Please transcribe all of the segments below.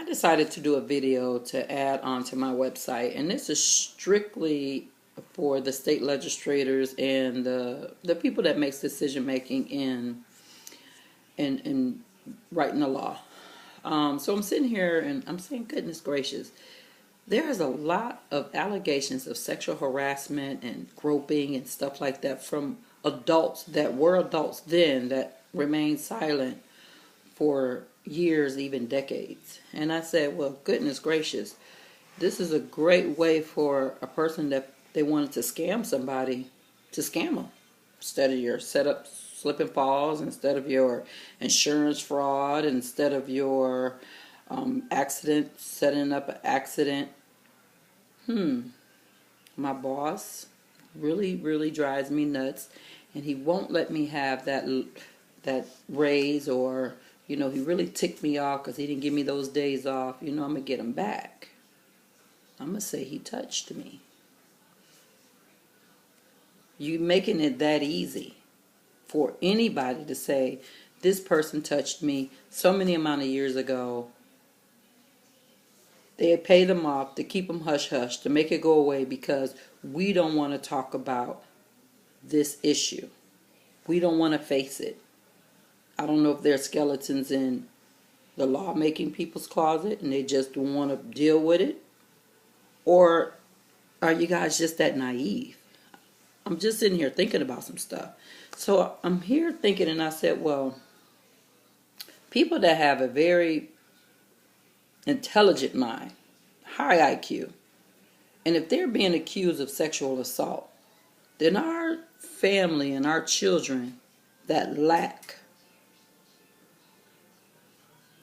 I decided to do a video to add onto my website, and this is strictly for the state legislators and the people that makes decision making in writing the law. So I'm sitting here and I'm saying, goodness gracious, there is a lot of allegations of sexual harassment and groping and stuff like that from adults that were adults then that remained silent for years, even decades. And I said, well, goodness gracious, this is a great way for a person that they wanted to scam somebody to scam them. Instead of your setup slip and falls, instead of your insurance fraud, instead of your accident, setting up an accident. My boss really drives me nuts, and he won't let me have that raise, or he really ticked me off because he didn't give me those days off. I'm gonna get him back. I'm gonna say he touched me. You making it that easy for anybody to say this person touched me so many amount of years ago. They pay them off to keep them hush hush, to make it go away because we don't want to talk about this issue. We don't want to face it. I don't know if there are skeletons in the lawmaking people's closet and they just don't want to deal with it, or are you guys just that naive? I'm just sitting here thinking about some stuff. So I'm here thinking, and I said, well, people that have a very intelligent mind, high IQ, and if they're being accused of sexual assault, then our family and our children that lack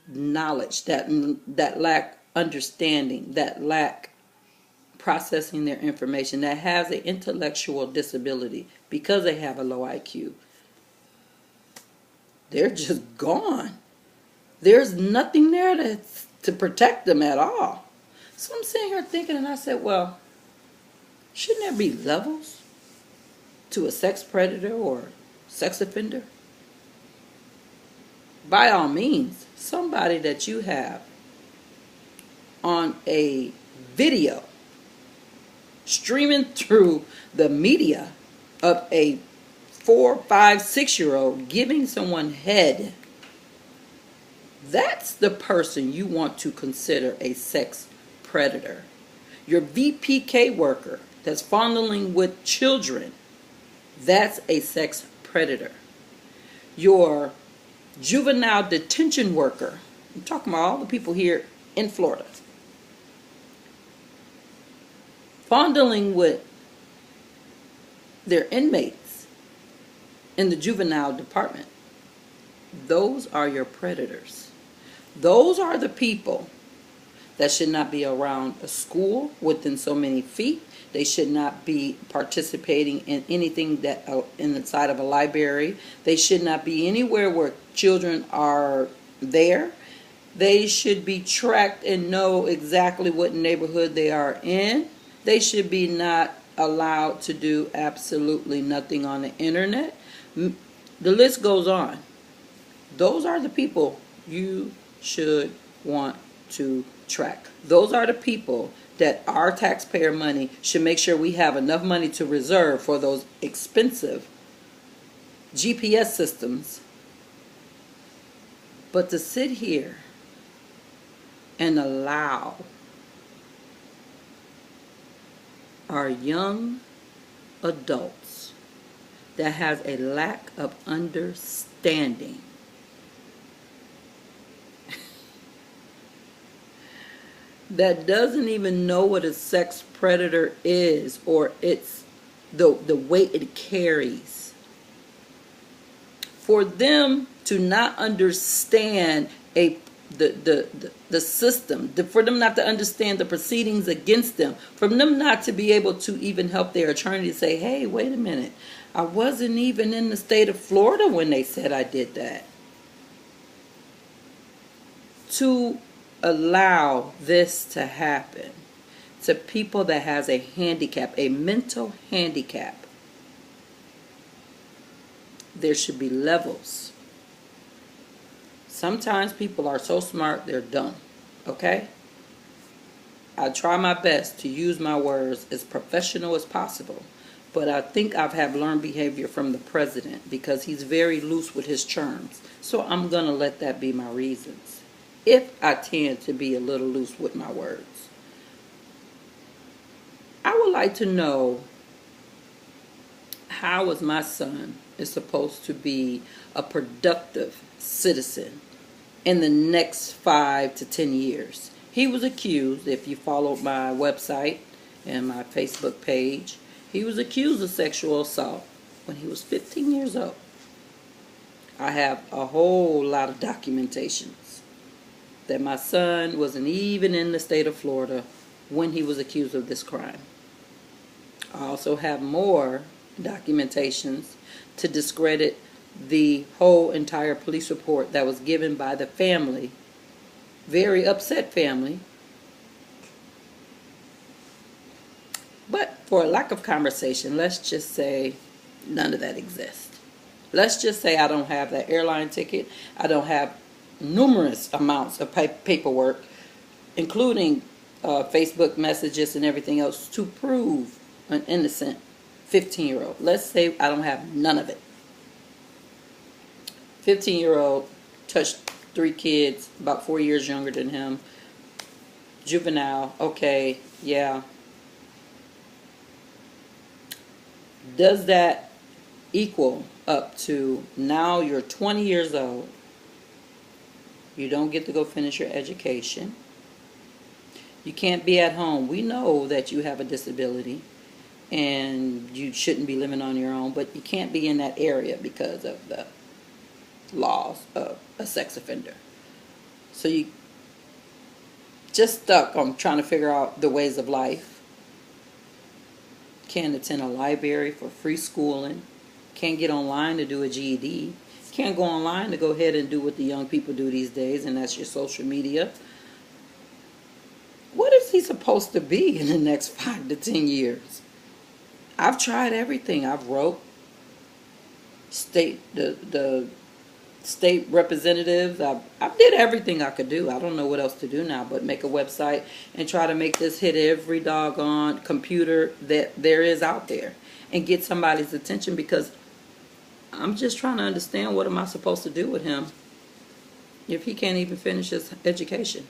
knowledge, that lack understanding, that lack processing their information, that has an intellectual disability because they have a low IQ, they're just gone. There's nothing there to protect them at all. So I'm sitting here thinking, and I said, well, shouldn't there be levels to a sex predator or sex offender? By all means, somebody that you have on a video streaming through the media of a 4, 5, 6-year-old giving someone head, that's the person you want to consider a sex predator. Your VPK worker that's fondling with children, that's a sex predator. Your juvenile detention worker, I'm talking about all the people here in Florida, fondling with their inmates in the juvenile department, those are your predators. Those are the people that should not be around a school within so many feet. They should not be participating in anything that inside of a library. They should not be anywhere where children are there. They should be tracked and know exactly what neighborhood they are in. They should be not allowed to do absolutely nothing on the internet. The list goes on. Those are the people you should want to track. Those are the people that our taxpayer money should make sure we have enough money to reserve for those expensive GPS systems. But to sit here and allow our young adults that has a lack of understanding that doesn't even know what a sex predator is, or it's the weight it carries, for them to not understand the system, for them not to understand the proceedings against them, for them not to be able to even help their attorney to say, hey, wait a minute, I wasn't even in the state of Florida when they said I did that. To allow this to happen to people that has a handicap, a mental handicap, there should be levels. Sometimes people are so smart they're dumb. Okay? I try my best to use my words as professional as possible, but I think I've had learned behavior from the president because he's very loose with his terms. So I'm going to let that be my reasons. If I tend to be a little loose with my words, I would like to know how is my son is supposed to be a productive citizen in the next 5 to 10 years. He was accused, if you followed my website and my Facebook page, he was accused of sexual assault when he was 15 years old. I have a whole lot of documentations that my son wasn't even in the state of Florida when he was accused of this crime. I also have more documentations to discredit the whole entire police report that was given by the family, very upset family. But for a lack of conversation, let's just say none of that exists. Let's just say I don't have that airline ticket. I don't have numerous amounts of paperwork, including Facebook messages and everything else, to prove an innocent 15-year-old. Let's say I don't have none of it. 15-year-old touched 3 kids about 4 years younger than him. Juvenile, okay, yeah. Does that equal up to now you're 20 years old? You don't get to go finish your education. You can't be at home. We know that you have a disability and you shouldn't be living on your own, but you can't be in that area because of the laws of a sex offender. So you just stuck on trying to figure out the ways of life. Can't attend a library for free schooling. Can't get online to do a GED. Can't go online to go ahead and do what the young people do these days, and that's your social media. What is he supposed to be in the next 5 to 10 years? I've tried everything. I've wrote the state representatives. I did everything I could do. I don't know what else to do now but make a website and try to make this hit every doggone computer that there is out there and get somebody's attention, because I'm just trying to understand, what am I supposed to do with him if he can't even finish his education?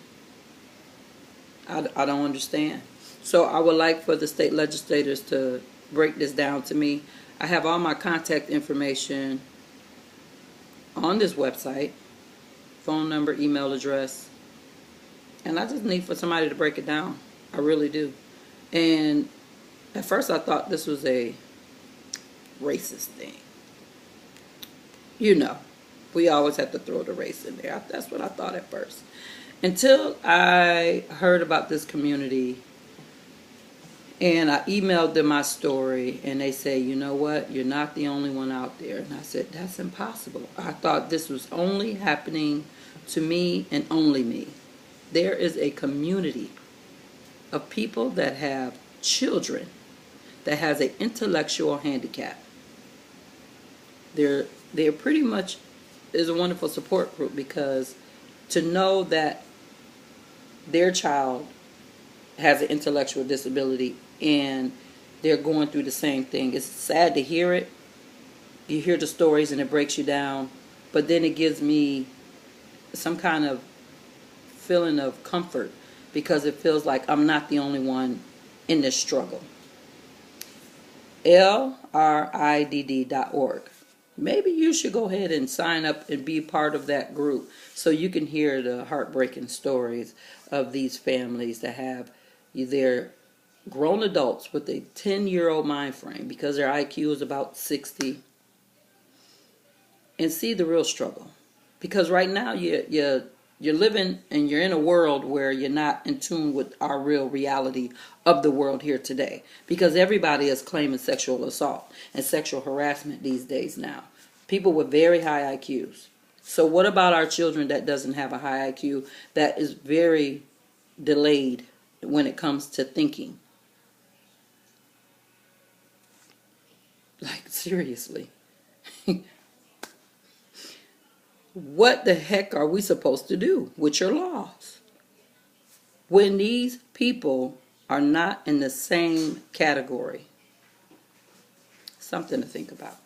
I don't understand. So I would like for the state legislators to break this down to me. I have all my contact information on this website, phone number, email address, and I just need for somebody to break it down. I really do. And at first I thought this was a racist thing. You know, we always have to throw the race in there. That's what I thought at first. Until I heard about this community and I emailed them my story, and they say, you know what, you're not the only one out there. And I said, that's impossible. I thought this was only happening to me and only me. There is a community of people that have children that has an intellectual handicap. They're pretty much is a wonderful support group, because to know that their child has an intellectual disability and they're going through the same thing. It's sad to hear it. You hear the stories and it breaks you down, but then it gives me some kind of feeling of comfort, because it feels like I'm not the only one in this struggle. LRIDD.org. Maybe you should go ahead and sign up and be part of that group so you can hear the heartbreaking stories of these families that have their grown adults with a 10-year-old mind frame, because their IQ is about 60, and see the real struggle. Because right now you're living and you're in a world where you're not in tune with our real reality of the world here today, because everybody is claiming sexual assault and sexual harassment these days now. People with very high IQs. So what about our children that doesn't have a high IQ, that is very delayed when it comes to thinking? Like, seriously. What the heck are we supposed to do with your laws? when these people are not in the same category. Something to think about.